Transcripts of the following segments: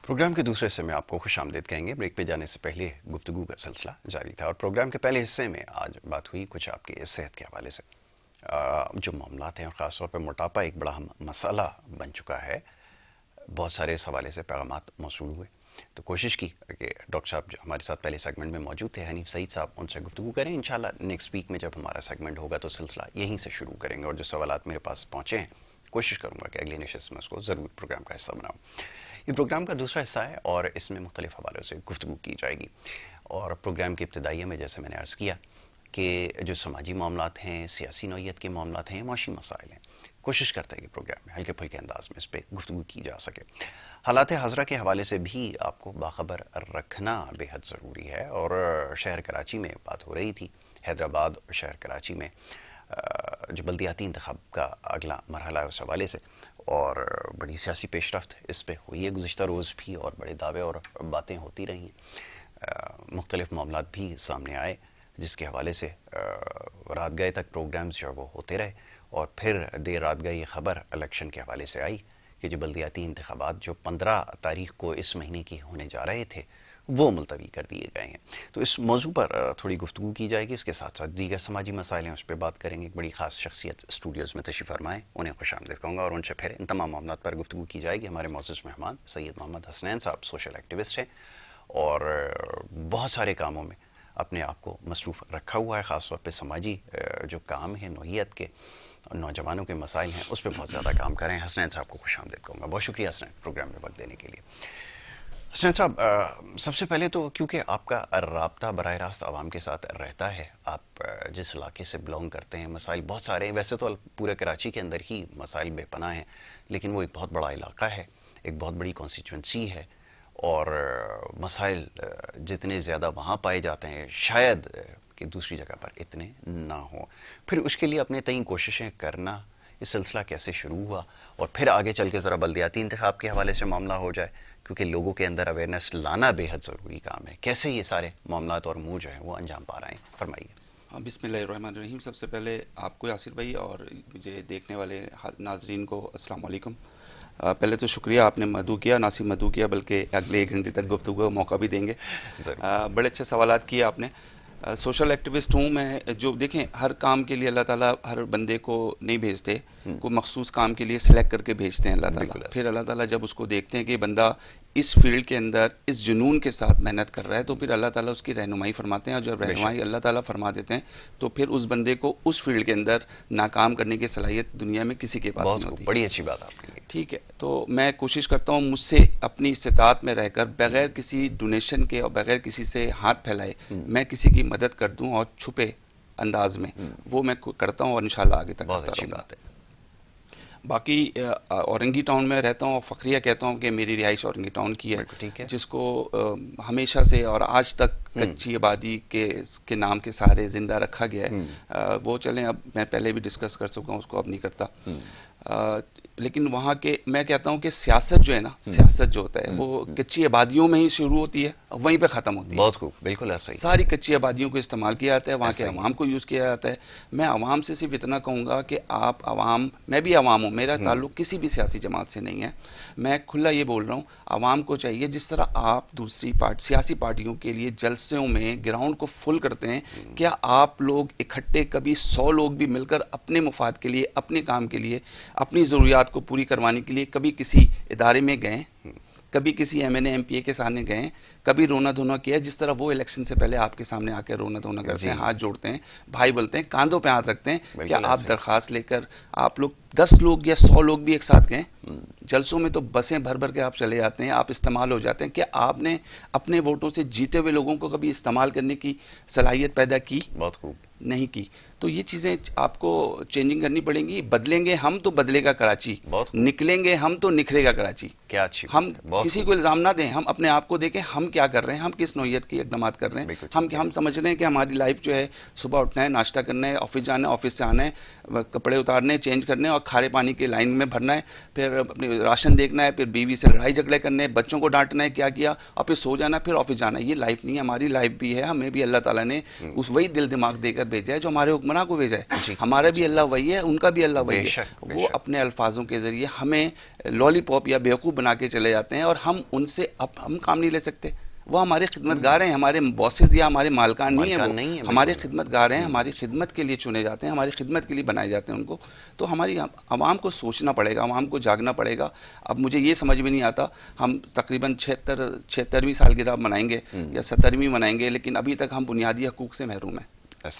Programme के दूसरे हिस्से में आपको खुशामदीद कहेंगे। ब्रेक पे जाने से पहले गुफ्तगू का सिलसिला जारी था और प्रोग्राम के पहले हिस्से में आज बात हुई कुछ आपकी सेहत के हवाले से। जो मामलात हैं और ख़ास तौर पे मोटापा एक बड़ा मसाला बन चुका है। बहुत सारे इस हवाले से पैगामात मौसूल हुए, तो कोशिश की कि डॉक्टर साहब जो हमारे साथ पहले सेगमेंट में मौजूद थे, हनीफ सईद साहब, उनसे गुफ्तगू करें। इंशाल्लाह नेक्स्ट वीक में जब हमारा सेगमेंट होगा तो सिलसिला यहीं से शुरू करेंगे और जो सवालात मेरे पास पहुँचे हैं कोशिश करूँगा कि अगली नशिस्त में उसको ज़रूर प्रोग्राम का हिस्सा बनाऊँ। ये प्रोग्राम का दूसरा हिस्सा है और इसमें मुख्तलिफ हवालों से गुफ्तगू की जाएगी। और प्रोग्राम की इब्तदाइया में जैसे मैंने अर्ज़ किया कि जो समाजी मामलात हैं, सियासी नौइयत के मामलात हैं, माशी मसाइल हैं, कोशिश करते हैं कि प्रोग्राम में हल्के फुल्के अंदाज में इस पर गुफ्तगू की जा सके। हालात हाज़रा के हवाले से भी आपको बाखबर रखना बेहद ज़रूरी है। और शहर कराची में बात हो रही थी, हैदराबाद और शहर कराची में जो बल्दियाती इंतखाब का अगला मरहला है उस हवाले से, और बड़ी सियासी पेशरफ्त इस पर हुई है गुज़िश्ता रोज़ भी, और बड़े दावे और बातें होती रही हैं। मुख्तलिफ मामलात भी सामने आए जिसके हवाले से रात गए तक प्रोग्राम्स जो वो होते रहे, और फिर देर रात गए ये ख़बर इलेक्शन के हवाले से आई कि जो बल्दियाती इंतखाबात जो 15 तारीख़ को इस महीने की होने जा रहे थे वो मुलतवी कर दिए गए हैं। तो इस मौजू पर थोड़ी गुफ्तगू की जाएगी। उसके साथ साथ दीगर समाजी मसाइल हैं उस पर बात करेंगे। एक बड़ी ख़ास शख्सियत स्टूडियोज़ में तशरीफ़ फरमाएँ, उन्हें खुशामदीद कहूँगा और उनसे फिर इन तमाम मामलों पर गुफ्तगू की जाएगी। हमारे मोअज़्ज़ज़ मेहमान सैयद मोहम्मद हसनैन साहब सोशल एक्टिविस्ट हैं और बहुत सारे कामों में अपने आप को मसरूफ़ रखा हुआ है। ख़ास तौर पर समाजी जो काम है नौइयत के, नौजवानों के मसाइल हैं उस पर बहुत ज़्यादा काम करें। हसनैन साहब को खुशामदीद कहूँगा। बहुत शुक्रिया हसनैन प्रोग्राम में वक्त देने के लिए। हसनैन साहब, सबसे पहले तो क्योंकि आपका राब्ता बराह रास्त आवाम के साथ रहता है, आप जिस इलाके से बिलोंग करते हैं, मसाइल बहुत सारे हैं। वैसे तो पूरे कराची के अंदर ही मसाइल बेपनाह हैं, लेकिन वो एक बहुत बड़ा इलाका है, एक बहुत बड़ी कॉन्स्टिट्यूंसी है, और मसाइल जितने ज़्यादा वहाँ पाए जाते हैं शायद कि दूसरी जगह पर इतने ना हों। फिर उसके लिए अपने तय कोशिशें करना, इस सिलसिला कैसे शुरू हुआ, और फिर आगे चल के ज़रा बल्दियाती इंतखाब के हवाले से मामला हो जाए, क्योंकि लोगों के अंदर अवेयरनेस लाना बेहद ज़रूरी काम है। कैसे ये सारे मामलात और मुँह जो हैं वो अंजाम पा रहे हैं, फरमाइए। हाँ, बिस्मिल्लाहिर्रहमानिर्रहीम। सबसे पहले आपको यासिर भाई और मुझे देखने वाले नाजरीन को अस्सलाम वालेकुम। पहले तो शुक्रिया, आपने मदू किया, ना सिर्फ मदू किया बल्कि अगले 1 घंटे तक गुफ्तगू का मौका भी देंगे। बड़े अच्छे सवालात किए आपने। सोशल एक्टिविस्ट हूँ मैं। जो देखें, हर काम के लिए अल्लाह ताला हर बंदे को नहीं भेजते, कोई मखसूस काम के लिए सिलेक्ट करके भेजते हैं अल्लाह ताला। फिर अल्लाह ताला जब उसको देखते हैं कि बंदा इस फील्ड के अंदर इस जुनून के साथ मेहनत कर रहा है, तो फिर अल्लाह ताला उसकी रहनुमाई फरमाते हैं, और जब रहनुमाई अल्लाह ताला फरमा देते हैं तो फिर उस बंदे को उस फील्ड के अंदर नाकाम करने की सलाहियत दुनिया में किसी के पास नहीं होती। बड़ी अच्छी बात आपकी। ठीक है, तो मैं कोशिश करता हूँ मुझसे अपनी इस्तिताअत में रहकर बगैर किसी डोनेशन के और बगैर किसी से हाथ फैलाए मैं किसी की मदद कर दूँ, और छुपे अंदाज में वो मैं करता हूँ, और इंशाल्लाह आगे तक बहुत अच्छी बात है। बाकी औरंगी टाउन में रहता हूँ और फ़ख्रिया कहता हूँ कि मेरी रिहाइश औरंगी टाउन की है, जिसको हमेशा से और आज तक कच्ची आबादी के नाम के सहारे ज़िंदा रखा गया है। वो चलें, अब मैं पहले भी डिस्कस कर चुका हूँ, उसको अब नहीं करता। लेकिन वहाँ के मैं कहता हूँ कि सियासत जो है ना, सियासत जो होता है वो कच्ची आबादियों में ही शुरू होती है, वहीं पे ख़त्म होती है। बहुत खूब, बिल्कुल ऐसा ही। सारी कच्ची आबादियों को इस्तेमाल किया जाता है, वहाँ के अवाम को यूज़ किया जाता है। मैं अवाम से सिर्फ इतना कहूँगा कि आप अवाम, मैं भी अवाम हूँ, मेरा ताल्लुक़ किसी भी सियासी जमात से नहीं है। मैं खुला ये बोल रहा हूँ, अवाम को चाहिए जिस तरह आप दूसरी सियासी पार्टियों के लिए जलसों में ग्राउंड को फुल करते हैं, क्या आप लोग इकट्ठे कभी 100 लोग भी मिलकर अपने मुफाद के लिए, अपने काम के लिए, अपनी ज़रूरियात को पूरी करवाने के लिए कभी किसी इदारे में गए, कभी किसी MNA MPA के सामने गए, कभी रोना धोना किया जिस तरह वो इलेक्शन से पहले आपके सामने आकर रोना धोना करते हैं, हाथ जोड़ते हैं, भाई बोलते हैं, कांधों पे हाथ रखते हैं? क्या आप दरख्वास्त लेकर आप लोग 10 लोग या 100 लोग भी एक साथ गए? जलसों में तो बसें भर भर के आप चले जाते हैं, आप इस्तेमाल हो जाते हैं। क्या आपने अपने वोटों से जीते हुए लोगों को कभी इस्तेमाल करने की सलाहियत पैदा की? बहुत खूब। नहीं की। तो ये चीज़ें आपको चेंजिंग करनी पड़ेंगी। बदलेंगे हम तो बदलेगा कराची, निकलेंगे हम तो निखरेगा कराची। क्या अच्छी हम किसी को इल्ज़ाम ना दें, हम अपने आप को देखें हम क्या कर रहे हैं, हम किस नौयत की इकदाम कर रहे हैं। हम समझ रहे हैं कि हमारी लाइफ जो है सुबह उठना है, नाश्ता करना है, ऑफिस जाना है, ऑफिस से आना है, कपड़े उतारने, चेंज करने और खारे पानी की लाइन में भरना है, फिर अपने राशन देखना है, फिर बीवी से लड़ाई झगड़े करने हैं, बच्चों को डांटना है क्या किया, और फिर सो जाना, फिर ऑफिस जाना है। ये लाइफ नहीं है, हमारी लाइफ भी है। हमें भी अल्लाह ताला ने उस वही दिल दिमाग देकर भेजा है जो हमारे हुक्मरान को भेजा है। हमारा भी अल्लाह वही है, उनका भी अल्लाह वही है। वो अपने अल्फाजों के जरिए हमें लॉलीपॉप या बेवकूफ़ बना के चले जाते हैं और हम उनसे अब हम काम नहीं ले सकते। वो हमारे खिदमतगार हैं, हमारे बॉसेस या हमारे मालकान नहीं है, वो हमारे खिदमतगार हैं, हमारी खिदमत के लिए चुने जाते हैं, हमारी खिदमत के लिए बनाए जाते हैं उनको। तो हमारी आवाम को सोचना पड़ेगा, आवाम को जागना पड़ेगा। अब मुझे ये समझ में नहीं आता, हम तकरीबन 76वीं सालगिरह मनाएंगे या 70वीं मनाएंगे, लेकिन अभी तक हम बुनियादी हकूक़ से महरूम हैं।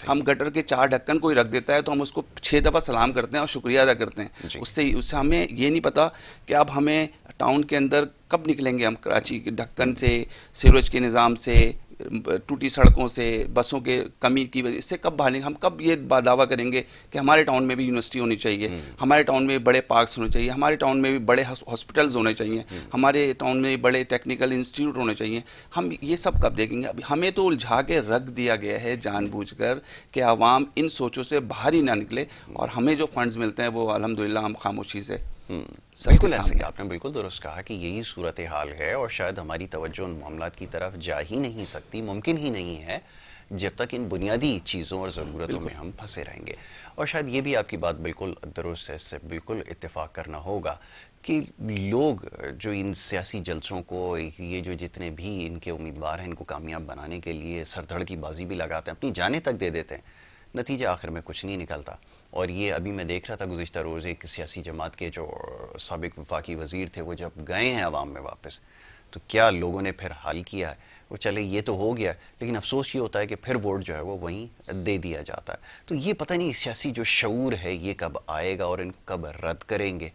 हम गटर के 4 ढक्कन कोई रख देता है तो हम उसको 6 दफ़ा सलाम करते हैं और शुक्रिया अदा करते हैं। उससे हमें ये नहीं पता कि अब हमें टाउन के अंदर कब निकलेंगे हम, कराची के ढक्कन से, सीवरेज के निज़ाम से, टूटी सड़कों से, बसों के कमी की वजह से कब बाहर, हम कब ये दावा करेंगे कि हमारे टाउन में भी यूनिवर्सिटी होनी चाहिए, हमारे टाउन में बड़े पार्क्स होने चाहिए, हमारे टाउन में भी बड़े हॉस्पिटल्स होने चाहिए, हमारे टाउन में बड़े टेक्निकल इंस्टीट्यूट होने चाहिए। हम ये सब कब देखेंगे? अभी हमें तो उलझा के रख दिया गया है जानबूझकर कि आवाम इन सोचों से बाहर ही ना निकले, और हमें जो फंड्स मिलते हैं वो अल्हम्दुलिल्लाह हम खामोशी से बिल्कुल ऐसे ही आपने बिल्कुल दुरुस्त कहा कि यही सूरत हाल है, और शायद हमारी तवज्जो उन मामलात की तरफ जा ही नहीं सकती, मुमकिन ही नहीं है जब तक इन बुनियादी चीज़ों और ज़रूरतों में हम फंसे रहेंगे। और शायद ये भी आपकी बात बिल्कुल दुरुस्त है, इससे बिल्कुल इत्तेफाक करना होगा कि लोग जो इन सियासी जलसों को, ये जो जितने भी इनके उम्मीदवार हैं, इनको कामयाब बनाने के लिए सरधड़ की बाजी भी लगाते हैं, अपनी जानें तक दे देते हैं, नतीजा आखिर में कुछ नहीं निकलता। और ये अभी मैं देख रहा था गुज़िश्ता रोज़ एक सियासी जमात के जो साबिक वफाकी वज़ीर थे, वो जब गए हैं अवाम में वापस, तो क्या लोगों ने फिर हाल किया है। वो चले ये तो हो गया, लेकिन अफसोस ये होता है कि फिर वोट जो है वो वहीं दे दिया जाता है। तो ये पता नहीं सियासी जो शऊर है ये कब आएगा और इनको कब रद्द करेंगे,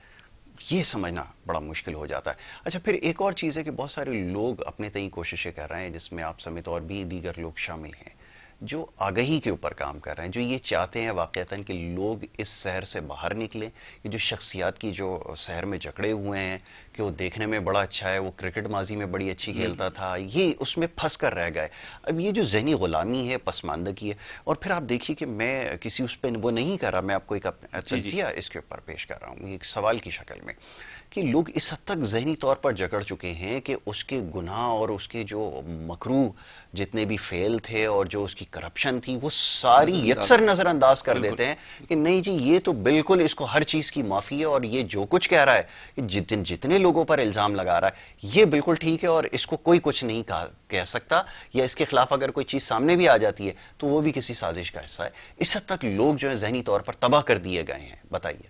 ये समझना बड़ा मुश्किल हो जाता है। अच्छा, फिर एक और चीज़ है कि बहुत सारे लोग अपने तय कोशिशें कर रहे हैं, जिसमें आप समेत और भी दीगर लोग शामिल हैं, जो आगाही के ऊपर काम कर रहे हैं, जो ये चाहते हैं वाक़तन कि लोग इस शहर से बाहर निकलें। ये जो शख्सियात की जो शहर में जकड़े हुए हैं कि वो देखने में बड़ा अच्छा है, वो क्रिकेट माजी में बड़ी अच्छी खेलता था, ये उसमें फंस कर रह गए। अब ये जो ज़हनी ग़ुलामी है, पसमानदगी है, और फिर आप देखिए कि मैं किसी उस पर वो नहीं कर रहा, मैं आपको एक तज्ज़िया इसके ऊपर पेश कर रहा हूँ एक सवाल की शक्ल में, कि लोग इस हद तक ज़हनी तौर पर जकड़ चुके हैं कि उसके गुनाह और उसके जो मकरू जितने भी फेल थे और जो उसकी करप्शन थी वो सारी यकसर नज़रअंदाज कर देते हैं कि नहीं जी ये तो बिल्कुल इसको हर चीज़ की माफ़ी है, और ये जो कुछ कह रहा है, जितने लोगों पर इल्ज़ाम लगा रहा है, ये बिल्कुल ठीक है और इसको कोई कुछ नहीं कह सकता, या इसके खिलाफ अगर कोई चीज़ सामने भी आ जाती है तो वो भी किसी साजिश का हिस्सा है। इस हद तक लोग जो है ज़हनी तौर पर तबाह कर दिए गए हैं। बताइए।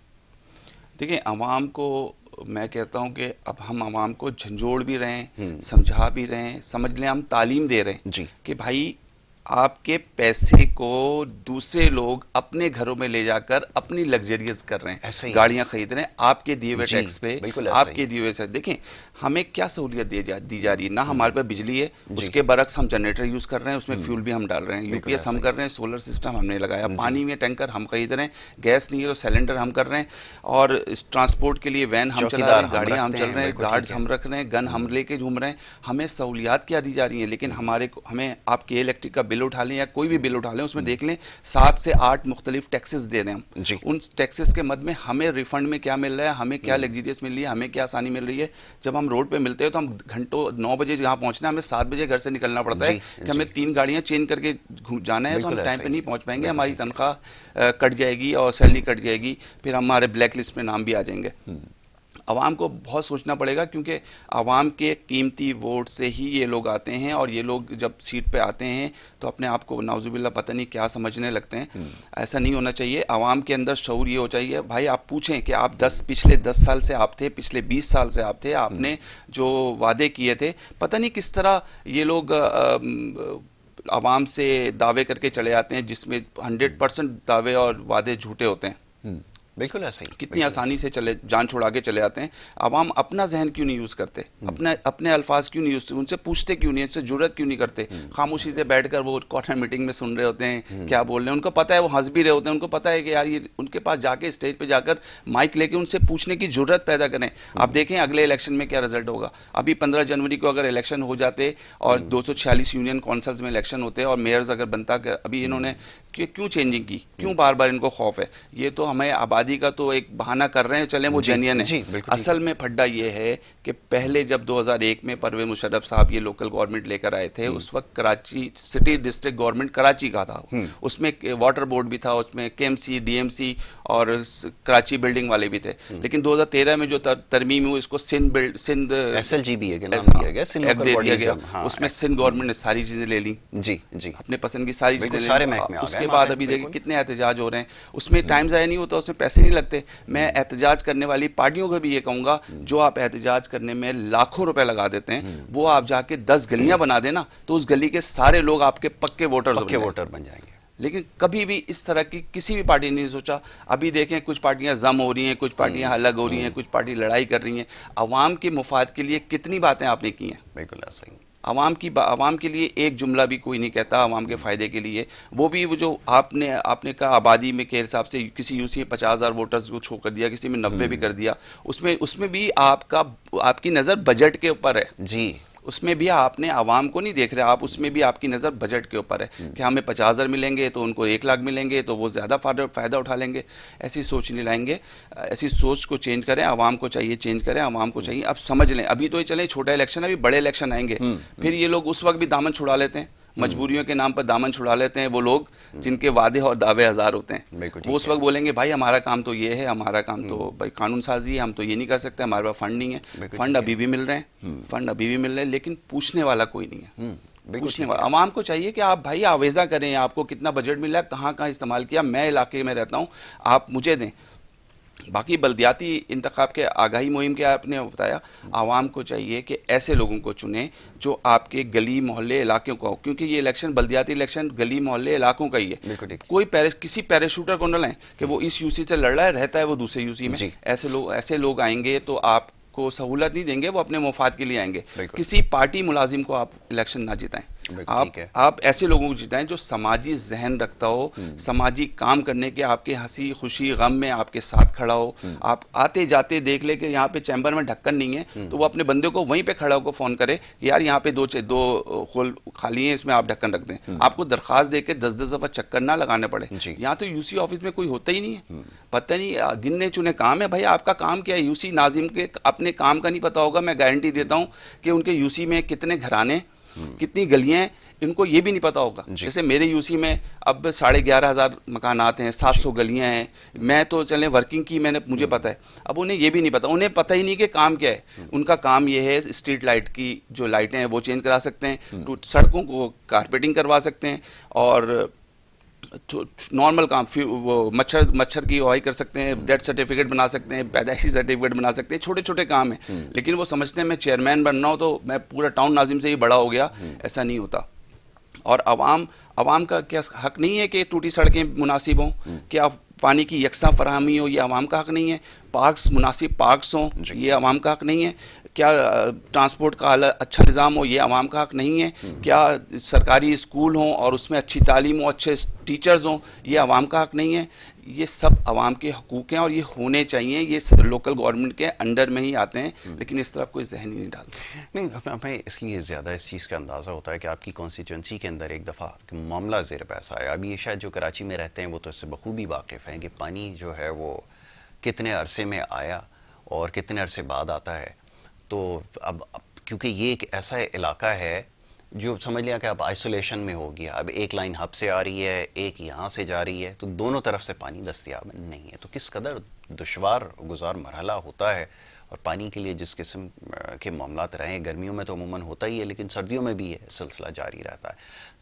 देखिए, आवाम को मैं कहता हूं कि अब हम आवाम को झंझोड़ भी रहे हैं, समझा भी रहे हैं, समझ लें हम तालीम दे रहे हैं जी कि भाई आपके पैसे को दूसरे लोग अपने घरों में ले जाकर अपनी लग्जरियस कर रहे हैं, गाड़ियां खरीद रहे हैं आपके दिए हुए टैक्स पे, आपके दिए हुए से। देखें हमें क्या सहूलियत दी जा रही है ना, हमारे पास बिजली है, उसके बरक्स हम जनरेटर यूज़ कर रहे हैं, उसमें फ्यूल भी हम डाल रहे हैं, यूपीएस हम कर रहे हैं, सोलर सिस्टम हमने लगाया, पानी में टैंकर हम खरीद रहे हैं, गैस नहीं है तो सिलेंडर हम कर रहे हैं, और ट्रांसपोर्ट के लिए वैन हम चला रहे हैं, गाड़ियाँ हम चल रहे हैं, गार्ड्स हम रख रहे हैं, गन हम लेके घूम रहे हैं। हमें सहूलियात क्या दी जा रही हैं, लेकिन हमें आपके इलेक्ट्रिक का बिल उठा लें या कोई भी बिल उठा लें, उसमें देख लें 7 से 8 मुख्तलिफ टैक्सेस दे रहे हैं हम। उन टैक्सेस के मद में हमें रिफंड में क्या मिल रहा है, हमें क्या लग्जरियस मिल रही है, हमें क्या आसानी मिल रही है। जब हम रोड पे मिलते हैं तो हम घंटों 9 बजे जहाँ पहुंचना है, हमें 7 बजे घर से निकलना पड़ता है कि हमें 3 गाड़ियां चेंज करके जाना है, तो हम टाइम पे नहीं पहुंच पाएंगे, हमारी तनख्वाह कट जाएगी और सैलरी कट जाएगी, फिर हमारे ब्लैक लिस्ट में नाम भी आ जाएंगे। आवाम को बहुत सोचना पड़ेगा, क्योंकि आवाम के कीमती वोट से ही ये लोग आते हैं, और ये लोग जब सीट पे आते हैं तो अपने आप को नाउजुबिल्लाह पता नहीं क्या समझने लगते हैं। ऐसा नहीं होना चाहिए। आवाम के अंदर शऊर ये हो चाहिए, भाई आप पूछें कि आप पिछले 10 साल से आप थे, पिछले 20 साल से आप थे, आपने जो वादे किए थे, पता नहीं किस तरह ये लोग आवाम से दावे करके चले आते हैं, जिसमें 100% दावे और वादे झूठे होते हैं। बिल्कुल ऐसे ही, कितनी आसानी से चले जान छुड़ा के चले आते हैं। आवाम अपना जहन क्यों नहीं यूज़ करते, अपने अपने अल्फाज क्यों नहीं यूज़, उनसे पूछते क्यों नहीं, उनसे जुर्रत क्यों नहीं करते, खामोशी से बैठकर वो कॉर्नर मीटिंग में सुन रहे होते हैं क्या बोल रहे हैं। उनको पता है, वो हंस भी रहे होते हैं, उनको पता है कि यार ये, उनके पास जाके स्टेज पे जाकर माइक लेके उनसे पूछने की जरूरत पैदा करें। आप देखें अगले इलेक्शन में क्या रिजल्ट होगा। अभी 15 जनवरी को अगर इलेक्शन हो जाते और 246 यूनियन काउंसिल्स में इलेक्शन होते और मेयर्स अगर बनता, अभी इन्होंने क्यों चेंजिंग की, क्यों बार बार इनको खौफ है। ये तो हमें आबादी का तो एक बहाना कर रहे हैं, चले वो जेन्युइन है। असल में फड्डा ये है कि पहले जब 2001 में परवेज मुशर्रफ साहब ये लोकल गवर्नमेंट लेकर आए थे, उस वक्त Karachi city district government Karachi का था, उसमें वाटर बोर्ड भी था, उसमें केएमसी, डीएमसी और कराची बिल्डिंग वाले भी थे। लेकिन 2013 में जो तरमीम हुई, इसको सिंध एसएलजीबी के नाम दिया गया, सिंध लोकल बॉडी गया। उसमें सिंध गवर्नमेंट ने सारी चीजें ले ली, जी जी, अपने पसंद की सारी चीजें सारे महकमे आ गए। उसके बाद अभी देखिए कितने एहतजाज हो रहे हैं, उसमें टाइम ज़ाया नहीं होता, उसमें पैसे नहीं लगते। मैं एहतजाज करने वाली पार्टियों को भी ये कहूँगा, जो आप एहतजाज करने में लाखों रुपए लगा देते हैं, वो आप जाके 10 गलियां बना देना, तो उस गली के सारे लोग आपके पक्के वोटर बन जाएंगे। लेकिन कभी भी इस तरह की किसी भी पार्टी ने नहीं सोचा। अभी देखें कुछ पार्टियां जम हो रही हैं, कुछ पार्टियां अलग हो रही हैं, कुछ पार्टी लड़ाई कर रही हैं। अवाम के मुफाद के लिए कितनी बातें आपने की हैं। बिल्कुल ऐसा ही। आवाम के लिए एक जुमला भी कोई नहीं कहता आवाम के फ़ायदे के लिए। वो भी वो जो आपने कहा आबादी में के हिसाब से किसी यूसी में 50,000 वोटर्स को छो कर दिया, किसी में 90 भी कर दिया, उसमें भी आपकी नज़र बजट के ऊपर है जी। उसमें भी आपने आवाम को नहीं देख रहे आप, उसमें भी आपकी नज़र बजट के ऊपर है कि हमें 50,000 मिलेंगे तो उनको 1 लाख मिलेंगे तो वो ज़्यादा फ़ायदा उठा लेंगे। ऐसी सोच नहीं लाएंगे। ऐसी सोच को चेंज करें, आवाम को चाहिए चेंज करें, आवाम को चाहिए अब समझ लें। अभी तो ये चलें छोटा इलेक्शन, अभी बड़े इलेक्शन आएंगे, फिर ये लोग उस वक्त भी दामन छुड़ा लेते हैं, मजबूरियों के नाम पर दामन छुड़ा लेते हैं। वो लोग जिनके वादे और दावे हजार होते हैं, वो उस वक्त बोलेंगे भाई हमारा काम तो ये है, हमारा काम तो भाई कानून साजी है, हम तो ये नहीं कर सकते, हमारे पास फंड नहीं है। फंड अभी भी मिल रहे हैं, फंड अभी भी मिल रहे हैं, लेकिन पूछने वाला कोई नहीं है। पूछने वाला आवाम को चाहिए कि आप भाई आवेजा करें, आपको कितना बजट मिला, कहाँ कहाँ इस्तेमाल किया, मैं इलाके में रहता हूँ, आप मुझे दें। बाकी बल्दियाती इंतखाब के आगाही मुहिम के आपने बताया, आवाम को चाहिए कि ऐसे लोगों को चुने जो आपके गली मोहल्ले इलाकों को, क्योंकि ये इलेक्शन बल्दियाती इलेक्शन गली मोहल्ले इलाकों का ही है। कोई किसी पैराशूटर को न लें कि वो इस यूसी से लड़ रहा है, रहता है वो दूसरे यूसी में। ऐसे लोग आएंगे तो आपको सहूलत नहीं देंगे, वो अपने मुफाद के लिए आएंगे। किसी पार्टी मुलाजिम को आप इलेक्शन ना जिताएं, आप ऐसे लोगों को जिताएं जो समाजी जहन रखता हो, समाजी काम करने के, आपके हंसी खुशी गम में आपके साथ खड़ा हो। आप आते जाते देख ले कि यहाँ पे चैम्बर में ढक्कन नहीं है, तो वो अपने बंदे को वहीं पे खड़ा होकर फोन करे, यार यहाँ पे दो होल खाली हैं, इसमें आप ढक्कन रख दें। आपको दरखास्त दे के 10-10 दफा चक्कर ना लगाने पड़े। यहाँ तो यूसी ऑफिस में कोई होता ही नहीं है, पता नहीं गिनने चुने काम है। भाई आपका काम क्या है? यूसी नाजिम के अपने काम का नहीं पता होगा। मैं गारंटी देता हूँ कि उनके यूसी में कितने घराने, कितनी गलियां हैं, इनको ये भी नहीं पता होगा। जैसे मेरे यूसी में अब 11,500 मकानात हैं, 700 गलियां हैं। मैं तो चले वर्किंग की, मुझे पता है। अब उन्हें ये भी नहीं पता, उन्हें पता ही नहीं कि काम क्या है। उनका काम ये है स्ट्रीट लाइट की जो लाइटें हैं वो चेंज करा सकते हैं, तो सड़कों को कारपेटिंग करवा सकते हैं, और नॉर्मल काम फिर वो मच्छर की हवाई कर सकते हैं, डेथ सर्टिफिकेट बना सकते हैं, पैदाइशी सर्टिफिकेट बना सकते हैं। छोटे छोटे काम हैं, लेकिन वो समझते हैं मैं चेयरमैन बन रहा हूँ तो मैं पूरा टाउन नाजिम से ही बड़ा हो गया। ऐसा नहीं होता। और अवाम का क्या हक नहीं है कि टूटी सड़कें मुनासिब हों, कि आप पानी की यकसा फराहमी हो, ये अवाम का हक नहीं है। पार्क्स मुनासिब पार्क्स हों, ये अवाम का हक नहीं है। क्या ट्रांसपोर्ट का अच्छा निज़ाम हो, ये अवाम का हक नहीं है। क्या सरकारी स्कूल हों और उसमें अच्छी तालीम हो, अच्छे टीचर्स हों, ये अवाम का हक नहीं है। ये सब अवाम के हकूक़ हैं और ये होने चाहिए। ये लोकल गवर्नमेंट के अंडर में ही आते हैं, लेकिन इस तरफ कोई जहन ही नहीं डालता। नहीं, हमें इसलिए ज़्यादा इस चीज़ का अंदाज़ा होता है कि आपकी कॉन्स्टिट्यूंसी के अंदर एक दफ़ा मामला ज़ेर बहस आया। अभी ये शायद जो कराची में रहते हैं वो तो इससे बखूबी वाकिफ़ हैं कि पानी जो है वो कितने अरसे में आया और कितने अरसे बाद आता है। तो अब क्योंकि ये एक ऐसा इलाका है जो समझ लिया कि अब आइसोलेशन में हो गया, अब एक लाइन हब से आ रही है, एक यहाँ से जा रही है, तो दोनों तरफ से पानी दस्तयाब नहीं है। तो किस कदर दुश्वार गुजार मरहला होता है और पानी के लिए जिस किस्म के मामलात रहे हैं, गर्मियों में तो अमूमन होता ही है, लेकिन सर्दियों में भी ये सिलसिला जारी रहता है।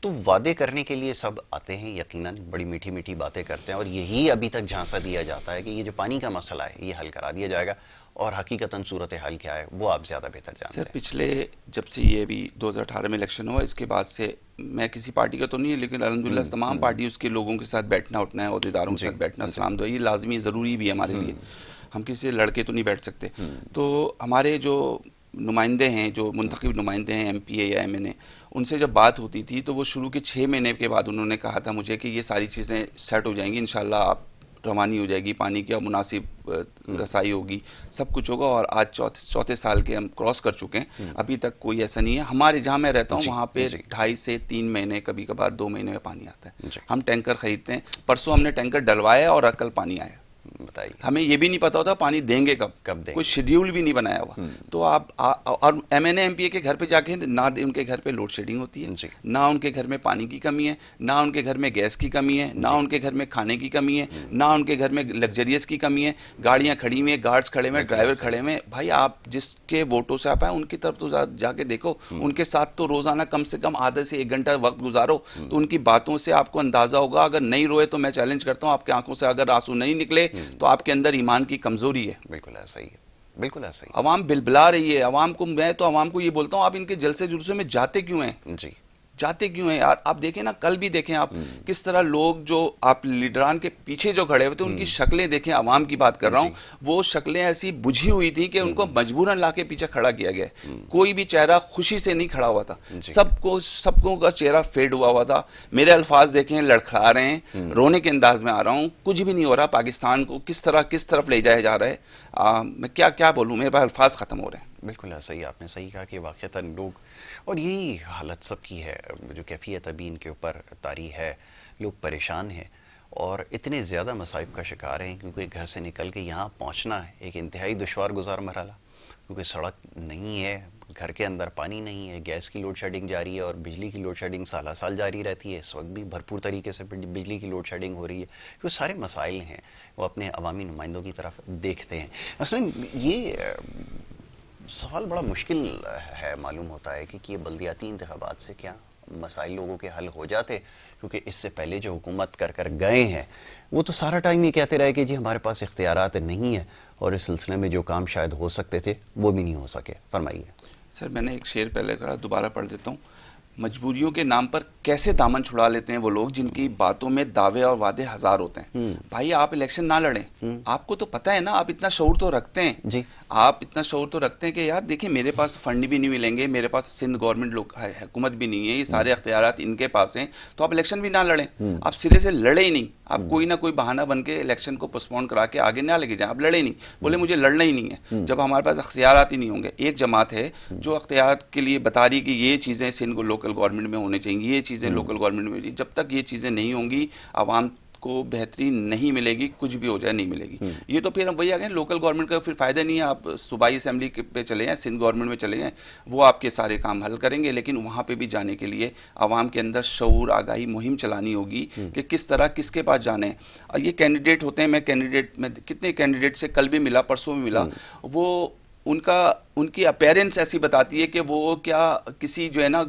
तो वादे करने के लिए सब आते हैं, यकीनन बड़ी मीठी मीठी बातें करते हैं, और यही अभी तक झांसा दिया जाता है कि ये जो पानी का मसला है ये हल करा दिया जाएगा, और हकीकतन सूरत हाल क्या है वो आप ज़्यादा बेहतर जानते हैं। सर, पिछले जब से ये भी 2018 में इलेक्शन हुआ, इसके बाद से मैं किसी पार्टी का तो नहीं है, लेकिन अल्हम्दुलिल्लाह तमाम पार्टी उसके लोगों के साथ बैठना उठना है, अहदेदारों के साथ बैठना, सलाम दुआ, ये लाजमी ज़रूरी भी है हमारे लिए। हम किसी से लड़के तो नहीं बैठ सकते। तो हमारे जो नुमाइंदे हैं, जो मुंतखब नुमाइंदे हैं MPA या MNA, उनसे जब बात होती थी तो वो शुरू के 6 महीने के बाद उन्होंने कहा था मुझे कि ये सारी चीज़ें सेट हो जाएंगी, इंशाल्लाह आप रवानी हो जाएगी, पानी की मुनासिब रसाई होगी, सब कुछ होगा। और आज चौथे साल के हम क्रॉस कर चुके हैं, अभी तक कोई ऐसा नहीं है। हमारे जहाँ मैं रहता हूँ वहाँ पे 2.5 से 3 महीने, कभी कभार 2 महीने में पानी आता है। हम टैंकर खरीदते हैं, परसों हमने टैंकर डलवाया और कल पानी आया। बताइए, हमें ये भी नहीं पता होता पानी देंगे कब देंगे, कोई शेड्यूल भी नहीं बनाया हुआ। तो आप और MNA MPA के घर पे जाके ना उनके घर पे लोड शेडिंग होती है, ना उनके घर में पानी की कमी है, ना उनके घर में गैस की कमी है, ना उनके घर में खाने की कमी है, ना उनके घर में लग्जरियस की कमी है। गाड़ियां खड़ी हुई हैं, गार्ड्स खड़े हुए, ड्राइवर खड़े हुए। भाई आप जिसके वोटों से आप आए उनकी तरफ तो जाके देखो, उनके साथ तो रोजाना कम से कम आधे से 1 घंटा वक्त गुजारो, तो उनकी बातों से आपको अंदाजा होगा। अगर नहीं रोए तो मैं चैलेंज करता हूँ, आपकी आंखों से अगर आंसू नहीं निकले तो आपके अंदर ईमान की कमजोरी है। बिल्कुल ऐसा ही है, बिल्कुल ऐसा ही। अवाम बिलबिला रही है, अवाम को, मैं तो अवाम को ये बोलता हूँ, आप इनके जलसे जुलूसों में जाते क्यों हैं? जी, जाते क्यों हैं यार? आप देखें ना, कल भी देखें आप किस तरह लोग जो आप लीडरान के पीछे जो खड़े हुए थे उनकी शक्लें देखें, अवाम की बात कर रहा हूं, वो शक्लें ऐसी बुझी हुई थी कि उनको मजबूरन लाके पीछे खड़ा किया गया। कोई भी चेहरा खुशी से नहीं खड़ा हुआ था, सबको का चेहरा फेड हुआ था। मेरे अल्फाज देखें, लड़खड़ा रहे हैं, रोने के अंदाज में आ रहा हूं, कुछ भी नहीं हो रहा। पाकिस्तान को किस तरफ ले जाया जा रहा है, मैं क्या क्या बोलूं, मेरे पास अल्फाज खत्म हो रहे हैं। बिल्कुल ऐसा ही, आपने सही कहा कि वाक़तन लोग, और यही हालत सबकी है, जो कैफियत अभी इनके ऊपर तारी है, लोग परेशान हैं और इतने ज़्यादा मसाइब का शिकार हैं क्योंकि घर से निकल के यहाँ पहुँचना एक इंतहाई दुश्वार गुजार मरहला, क्योंकि सड़क नहीं है, घर के अंदर पानी नहीं है, गैस की लोड शेडिंग जारी है और बिजली की लोड शेडिंग साल साल जारी रहती है। इस वक्त भी भरपूर तरीके से बिजली की लोड शेडिंग हो रही है। वो सारे मसाइल हैं, वो अपने अवामी नुमाइंदों की तरफ देखते हैं। असल ये सवाल बड़ा मुश्किल है, मालूम होता है कि ये बल्दियाती इंतखाबात से क्या मसाइल लोगों के हल हो जाते, क्योंकि इससे पहले जो हुकूमत कर गए हैं वो तो सारा टाइम ये कहते रहे कि जी हमारे पास इख्तियारात नहीं है, और इस सिलसिले में जो काम शायद हो सकते थे वो भी नहीं हो सके। फरमाइए सर। मैंने एक शेर पहले कहा, दोबारा पढ़ देता हूँ। मजबूरियों के नाम पर कैसे दामन छुड़ा लेते हैं वो लोग जिनकी बातों में दावे और वादे हजार होते हैं। भाई आप इलेक्शन ना लड़ें, आपको तो पता है ना, आप इतना शऊर तो रखते हैं जी, आप इतना शऊर तो रखते हैं कि यार देखिए मेरे पास फंड भी नहीं मिलेंगे, मेरे पास सिंध गवर्नमेंट हुकूमत भी नहीं है, ये सारे अख्तियारात इनके पास हैं, तो आप इलेक्शन भी ना लड़ें। आप सिरे से लड़े ही नहीं, आप कोई ना कोई बहाना बन के इलेक्शन को पोस्टपोन करा के आगे ना लेके जाएं। आप लड़े नहीं, बोले मुझे लड़ना ही नहीं है, जब हमारे पास अख्तियारात ही नहीं होंगे। एक जमात है जो अख्तियारात के लिए बता रही कि ये चीज़ें सिंध को लोकल गवर्नमेंट में होनी चाहिए, ये चीज़ें लोकल गवर्नमेंट में, जब तक ये चीज़ें नहीं होंगी आवाम को बेहतरी नहीं मिलेगी, कुछ भी हो जाए नहीं मिलेगी। ये तो फिर हम वही आ गए, लोकल गवर्नमेंट का फिर फायदा नहीं है। आप सूबाई असेंबली पे चले जाएं, सिंध गवर्नमेंट में चले जाएं, वो आपके सारे काम हल करेंगे, लेकिन वहाँ पे भी जाने के लिए आवाम के अंदर शऊर आगाही मुहिम चलानी होगी कि किस तरह किसके पास जाने हैं। और ये कैंडिडेट होते हैं, मैं कितने कैंडिडेट से कल भी मिला, परसों भी मिला, वो उनकी अपीयरेंस ऐसी बताती है कि वो क्या किसी जो है ना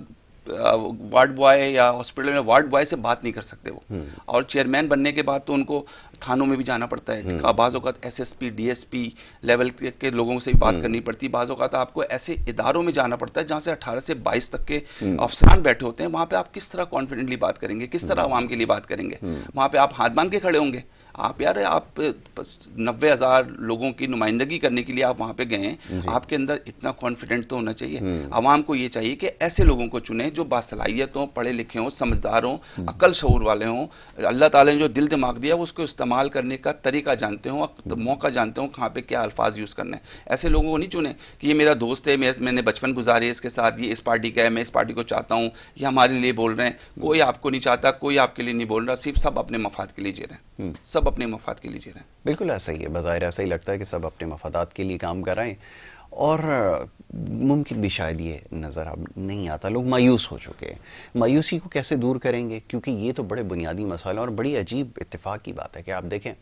वार्ड बॉय या हॉस्पिटल में वार्ड बॉय से बात नहीं कर सकते वो। और चेयरमैन बनने के बाद तो उनको थानों में भी जाना पड़ता है, बाज़ औक़ात SSP DSP लेवल के लोगों से भी बात करनी पड़ती है, बाज़ औक़ात आपको ऐसे इदारों में जाना पड़ता है जहाँ से 18 से 22 तक के अफसरान बैठे होते हैं। वहाँ पे आप किस तरह कॉन्फिडेंटली बात करेंगे, किस तरह आवाम के लिए बात करेंगे? वहाँ पे आप हाथ बांध के खड़े होंगे? आप 90,000 लोगों की नुमाइंदगी करने के लिए आप वहाँ पे गए हैं, आपके अंदर इतना कॉन्फिडेंट तो होना चाहिए। आवाम को ये चाहिए कि ऐसे लोगों को चुने जो बासलाहियत हों, पढ़े लिखे हों, समझदार हों, अक्ल शऊर वाले हों, अल्लाह ताला ने जो दिल दिमाग दिया वो उसको इस्तेमाल करने का तरीका जानते हों, मौका जानते हों कहाँ पे क्या अल्फाज यूज़ करने हैं। ऐसे लोगों को नहीं चुने कि ये मेरा दोस्त है, मैंने बचपन गुजारे इसके साथ, ये इस पार्टी का है, मैं इस पार्टी को चाहता हूँ, ये हमारे लिए बोल रहे हैं। कोई आपको नहीं चाहता, कोई आपके लिए नहीं बोल रहा, सिर्फ सब अपने मफाद के लिए जी रहे हैं, सब अपने मफाद के लिए जी रहे हैं। बिल्कुल ऐसा ही है, बज़ाहिर ऐसा ही लगता है कि सब अपने मफादात के लिए काम कर रहे हैं, और मुमकिन भी शायद ये नज़र अब नहीं आता। लोग मायूस हो चुके हैं। मायूसी को कैसे दूर करेंगे, क्योंकि ये तो बड़े बुनियादी मसाले, और बड़ी अजीब इत्तेफाक की बात है कि आप देखें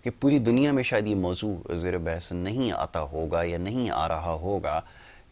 कि पूरी दुनिया में शायद ये मौजू ज़ेर बहस नहीं आता होगा या नहीं आ रहा होगा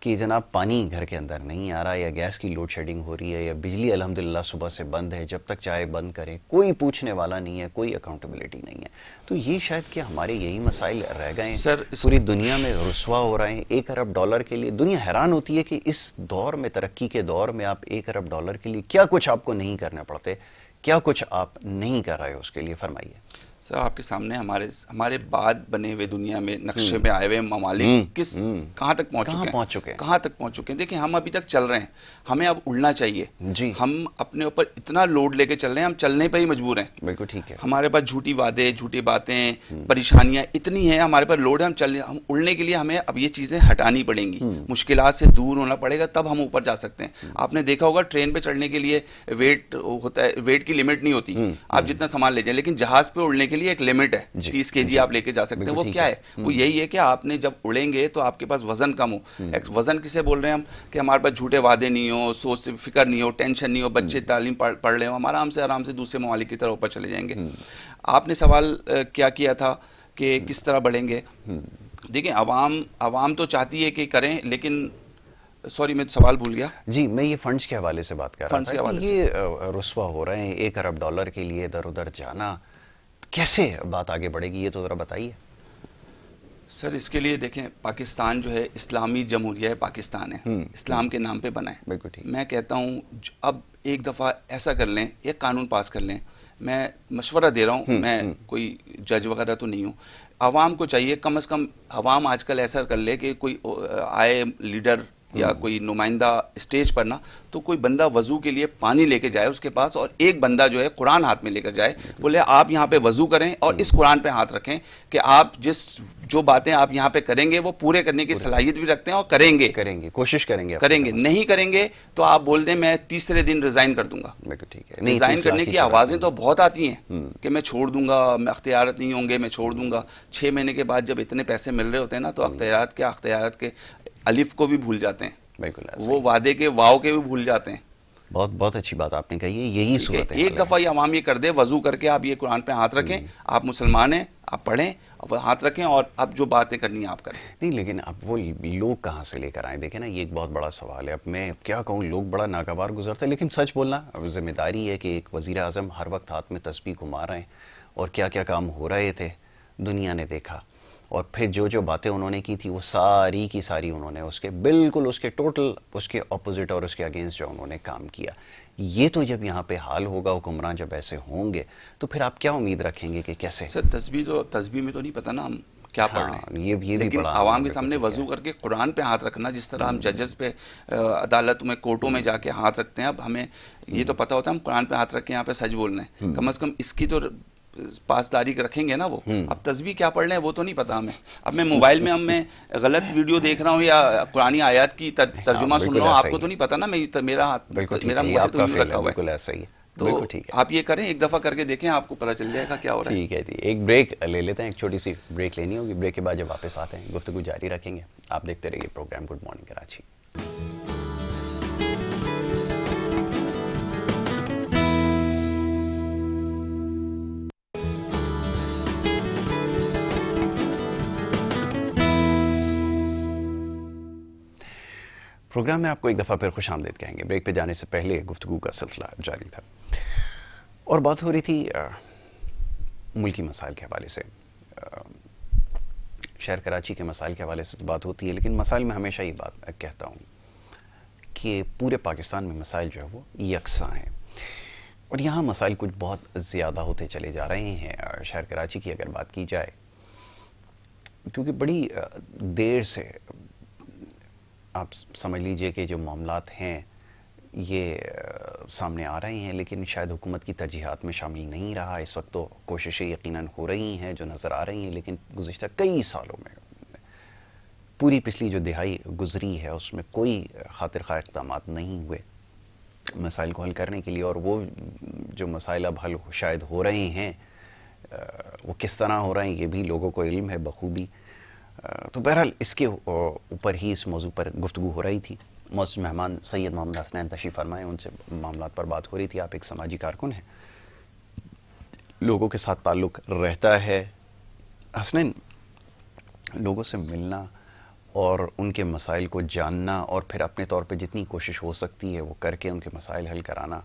कि जनाब पानी घर के अंदर नहीं आ रहा, या गैस की लोड शेडिंग हो रही है, या बिजली अल्हम्दुलिल्लाह सुबह से बंद है, जब तक चाहे बंद करें, कोई पूछने वाला नहीं है, कोई अकाउंटेबिलिटी नहीं है। तो ये शायद कि हमारे यही मसाइल रह गए हैं। सर पूरी दुनिया में रुस्वा हो रहे हैं। $1 अरब के लिए दुनिया हैरान होती है कि इस दौर में, तरक्की के दौर में, आप $1 अरब के लिए क्या कुछ आपको नहीं करने पड़ते, क्या कुछ आप नहीं कर रहे हो उसके लिए, फरमाइए। सर आपके सामने हमारे बाद बने हुए दुनिया में नक्शे में आए हुए ममालिक किस कहाँ तक पहुँच चुके हैं, कहाँ तक पहुँच चुके हैं। देखिए हम अभी तक चल रहे हैं, हमें अब उड़ना चाहिए जी। हम अपने ऊपर इतना लोड लेके चल रहे हैं, हम चलने पर ही मजबूर हैं। बिल्कुल ठीक है। हमारे पास झूठी वादे, झूठी बातें, परेशानियां इतनी हैं, हमारे पास लोड है, हम उड़ने के लिए हमें अब ये चीज़ें हटानी पड़ेंगी, मुश्किलात से दूर होना पड़ेगा, तब हम ऊपर जा सकते हैं। आपने देखा होगा ट्रेन पे चढ़ने के लिए वेट होता है, वेट की लिमिट नहीं होती, आप जितना सामान ले जाए, लेकिन जहाज पे उड़ने के लिए एक लिमिट है, 30 kg आप लेके जा सकते हैं। वो क्या है? वो यही है कि आपने जब उड़ेंगे तो आपके पास वजन कम हो। वजन किसे बोल रहे हैं हम? कि हमारे पास झूठे वादे नहीं हो, सोच से फिक्र नहीं हो, टेंशन नहीं हो, बच्चे तालीम पढ़ रहे हो, हम आराम से दूसरे ममालिक की तरह ऊपर चले जाएंगे। आपने सवाल क्या किया था कि किस तरह बढ़ेंगे? देखिए अवाम तो चाहती है कि करें, लेकिन सॉरी मैं सवाल भूल गया जी। मैं ये फंड्स के हवाले से बात कर रहा था कि ये रुस्वा हो रहे हैं, $1 अरब के लिए इधर उधर जाना, कैसे बात आगे बढ़ेगी, ये तो ज़रा बताइए। सर इसके लिए देखें, पाकिस्तान जो है इस्लामी जमहूरिया पाकिस्तान है, इस्लाम के नाम पे बना है। बिल्कुल ठीक। मैं कहता हूँ अब एक दफ़ा ऐसा कर लें, एक कानून पास कर लें। मैं मशवरा दे रहा हूँ, मैं कोई जज वगैरह तो नहीं हूँ। आवाम को चाहिए कम से कम, आवाम आजकल ऐसा कर ले कि कोई आए लीडर या कोई नुमाइंदा स्टेज पर ना, तो कोई बंदा वजू के लिए पानी लेके जाए उसके पास, और एक बंदा जो है कुरान हाथ में लेकर जाए, बोले आप यहाँ पे वजू करें और इस कुरान पे हाथ रखें कि आप जो बातें आप यहाँ पे करेंगे वो पूरे करने की सलाहियत भी रखते हैं और करेंगे, कोशिश करेंगे। नहीं करेंगे तो आप बोल दें मैं तीसरे दिन रिजाइन कर दूंगा। ठीक है। रिजाइन करने की आवाजें तो बहुत आती हैं कि मैं छोड़ दूंगा, मैं अख्तियारत नहीं होंगे, मैं छोड़ दूंगा। 6 महीने के बाद जब इतने पैसे मिल रहे होते हैं ना, तो अख्तियारत के अलिफ को भी भूल जाते हैं। बिल्कुल, वो वादे के वाव के भी भूल जाते हैं। बहुत बहुत अच्छी बात आपने कही है, यही सूरत है। एक दफ़ा ये अवाम ये कर दे, वजू करके आप ये कुरान पे हाथ रखें, आप मुसलमान हैं, आप पढ़ें, हाथ रखें और अब जो बातें करनी है आप करें। नहीं, लेकिन अब वो लोग कहाँ से लेकर आए? देखें ना, ये एक बहुत बड़ा सवाल है। अब मैं क्या कहूँ, लोग बड़ा नागवार गुजरते हैं, लेकिन सच बोलना अब जिम्मेदारी है कि एक वज़ीर आज़म हर वक्त हाथ में तस्बीह घुमा रहे हैं, और क्या क्या काम हो रहे थे दुनिया ने देखा, और फिर जो बातें उन्होंने की थी वो सारी की सारी उन्होंने उसके बिल्कुल उसके टोटल उसके ऑपोजिट और उसके अगेंस्ट जो उन्होंने काम किया। ये तो जब यहाँ पे हाल होगा, हुक्मरान जब ऐसे होंगे, तो फिर आप क्या उम्मीद रखेंगे कि कैसे? सर तस्बीह में तो नहीं पता ना हम क्या पढ़ रहे हैं। ये भी लेकिन बड़ा आवाम के सामने वजू करके कुरान पे हाथ रखना, जिस तरह हम जजेस पे अदालत में कोर्टों में जाके हाथ रखते हैं, अब हमें ये तो पता होता है हम कुरान पे हाथ रख के यहाँ पे सच बोल रहे हैं, कम से कम इसकी तो पासदारी रखेंगे ना वो। अब तस्बीह क्या पढ़ रहे हैं वो तो नहीं पता हमें। अब मैं मोबाइल में मैं गलत वीडियो देख रहा हूँ या कुरानी आयत की तर्जुमा सुन रहा हूँ, आपको तो नहीं पता ना, मेरा मुंह तो रखा हुआ है। ऐसा ही है। तो ठीक है, आप ये करें, एक दफ़ा करके देखें, आपको पता चल जाएगा क्या हो रहा है। ठीक है जी, एक ब्रेक ले लेते हैं, एक छोटी सी ब्रेक लेनी होगी। ब्रेक के बाद जब वापस आते हैं गुफ्तगू जारी रखेंगे। आप देखते रहिए program good morning Karachi. Program में आपको एक दफ़ा फिर खुश आमदीद कहेंगे। ब्रेक पे जाने से पहले गुफ्तगू का सिलसिला जारी था और बात हो रही थी मुल्की मसाइल के हवाले से। शहर कराची के मसाइल के हवाले से तो बात होती है, लेकिन मसाइल में हमेशा ये बात कहता हूँ कि पूरे पाकिस्तान में मसाइल जो है वो यकसां हैं, और यहाँ मसाइल कुछ बहुत ज़्यादा होते चले जा रहे हैं। शहर कराची की अगर बात की जाए, क्योंकि बड़ी देर से आप समझ लीजिए कि जो मामलात हैं ये सामने आ रहे हैं, लेकिन शायद हुकूमत की तरजीहात में शामिल नहीं रहा। इस वक्त तो कोशिशें यकीनन हो रही हैं जो नज़र आ रही हैं, लेकिन गुज़िश्ता कई सालों में, पूरी पिछली जो दिहाई गुजरी है, उसमें कोई खातिर खा इक़दामात नहीं हुए मसाइल को हल करने के लिए। और वो जो मसाइल अब हल शायद हो रहे हैं, वो किस तरह हो रहे हैं ये भी लोगों को इल्म है बखूबी। तो बहरहाल इसके ऊपर ही, इस मौजू पर गुफ्तगू हो रही थी। मौजूद मेहमान सैयद मोहम्मद हसनैन तशरीफ़ फरमाए, उनसे मामलात पर बात हो रही थी। आप एक समाजी कारकुन हैं, लोगों के साथ ताल्लुक़ रहता है, हसनैन, लोगों से मिलना और उनके मसाइल को जानना और फिर अपने तौर पे जितनी कोशिश हो सकती है वो करके उनके मसाइल हल कराना।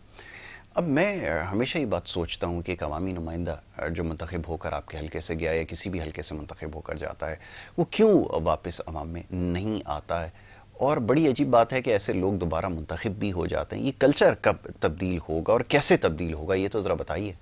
अब मैं हमेशा ही बात सोचता हूँ कि एक अवामी नुमाइंदा जो मुंतखब होकर आपके हल्के से गया या किसी भी हल्के से मुंतखब होकर जाता है, वो क्यों वापस अवाम में नहीं आता है? और बड़ी अजीब बात है कि ऐसे लोग दोबारा मुंतखब भी हो जाते हैं। ये कल्चर कब तब्दील होगा और कैसे तब्दील होगा, ये तो ज़रा बताइए।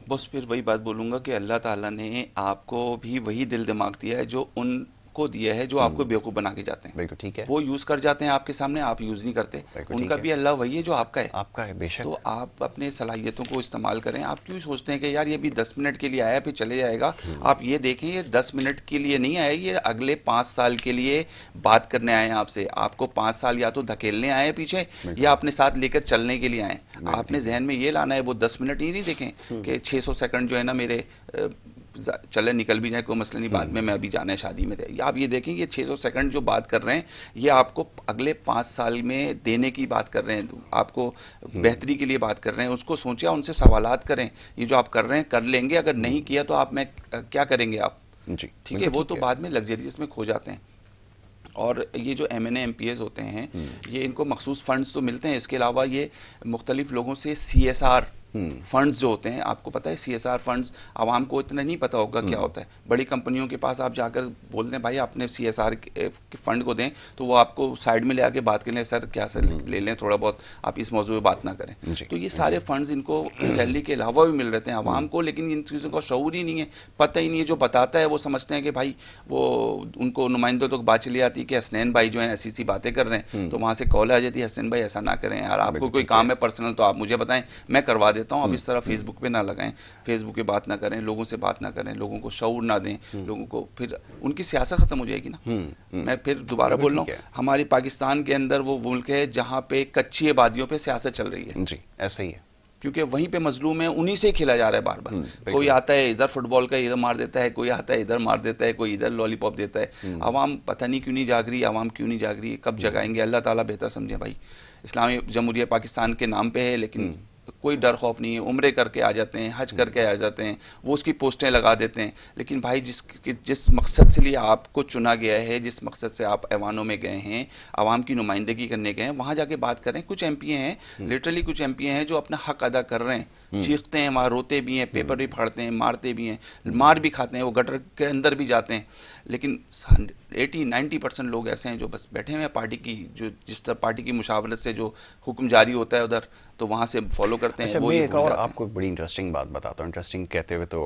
बस फिर वही बात बोलूँगा कि अल्लाह ताला ने आपको भी वही दिल दिमाग दिया है जो उनको दिया है, जो आपको बेवकूफ़ बना के जाते हैं। बिल्कुल ठीक है। वो यूज़ कर जाते हैं आपके सामने, आप यूज़ नहीं करते। बिल्कुल ठीक उनका है। भी अल्लाह वही है जो आपका है। आपका है, बेशक। तो आप अपने सलाहियतों को इस्तेमाल करें। आप क्यों सोचते हैं कि यार ये भी 10 मिनट के लिए आया फिर चले जाएगा? आप ये देखें, ये 10 मिनट के लिए नहीं आया, ये अगले 5 साल के लिए बात करने आए हैं आपसे। आपको 5 साल या तो धकेलने आए हैं पीछे, या अपने साथ लेकर चलने के लिए आए हैं। आपने जहन में ये लाना है, वो 10 मिनट ही नहीं देखें कि 600 सेकंड जो है ना मेरे चले निकल भी जाए, कोई मसला नहीं, बाद में मैं अभी जाना है शादी में। आप ये देखें, ये 600 सेकंड जो बात कर रहे हैं, ये आपको अगले 5 साल में देने की बात कर रहे हैं, आपको बेहतरी के लिए बात कर रहे हैं। उसको सोचिए, उनसे सवालात करें, ये जो आप कर रहे हैं कर लेंगे? अगर नहीं किया तो आप में क्या करेंगे आप? जी, ठीक है, वो तो बाद में लग्जरियस में खो जाते हैं। और ये जो MNA MPAs होते हैं, ये इनको मखसूस फंड्स तो मिलते हैं, इसके अलावा ये मुख्तलिफ लोगों से CSR फंड्स जो होते हैं, आपको पता है CSR फंड्स आवाम को इतना नहीं पता होगा क्या होता है। बड़ी कंपनियों के पास आप जाकर बोलते हैं भाई आपने CSR के फंड को दें, तो वो आपको साइड में ले आके बात कर लें, सर क्या सर ले लें थोड़ा बहुत, आप इस मौजूद में बात ना करें। तो ये सारे फंड्स इनको सैलरी के अलावा भी मिल रहे हैं आवाम को, लेकिन इन चीज़ों का शऊर ही नहीं है, पता ही नहीं है। जो बताता है वो समझते हैं कि भाई वो उनको नुमाइंदों तक बात चली आती है कि हसनैन भाई जो है ऐसी सी बातें कर रहे हैं, तो वहाँ से कॉल आ जाती है, हसनैन भाई ऐसा ना करें यार, आपको कोई काम है पर्सनल तो आप मुझे बताएं, मैं करवा देता हूँ। अब इस तरह फेसबुक पे ना लगाएं, फेसबुक पे बात ना करें, लोगों से बात ना करें, लोगों को शऊर ना दें, लोगों को, फिर उनकी सियासत खत्म हो जाएगी ना। मैं फिर दोबारा बोल रहा हूँ, हमारी पाकिस्तान के अंदर वो मुल्क है जहाँ पे कच्ची आबादियों पे सियासत चल रही है। जी, ऐसा ही है, क्योंकि वहीं पे मजलूम है, उन्हीं से खेला जा रहा है बार बार। कोई आता है इधर फुटबॉल का इधर मार देता है, कोई आता है इधर मार देता है, कोई इधर लॉलीपॉप देता है। आवाम पता नहीं क्यों नहीं जाग रही, आवाम क्यों नहीं जाग रही, कब जगाएंगे अल्लाह ताला बेहतर समझे। भाई इस्लामी जमहूरियत पाकिस्तान के नाम पे है, लेकिन कोई डर खौफ नहीं है, उम्रे करके आ जाते हैं, हज करके आ जाते हैं, वो उसकी पोस्टें लगा देते हैं। लेकिन भाई जिस मकसद से लिए आपको चुना गया है, जिस मकसद से आप ऐवानों में गए हैं, आवाम की नुमाइंदगी करने गए हैं, वहाँ जाके बात करें। कुछ MPA हैं, लिटरली कुछ MPA हैं जो अपना हक अदा कर रहे हैं, चीखते हैं, वहाँ रोते भी हैं, पेपर भी फाड़ते हैं, मारते भी हैं, मार भी खाते हैं, वो गटर के अंदर भी जाते हैं। लेकिन 80-90% लोग ऐसे हैं जो बस बैठे हुए हैं पार्टी की, जो जिस तरह पार्टी की मुशावरत से जो हुक्म जारी होता है उधर, तो वहाँ से फॉलो करते हैं। अच्छा, वो मैं ये एक भूल और जाते हैं। आपको बड़ी इंटरेस्टिंग बात बताता हूँ। इंटरेस्टिंग कहते हुए तो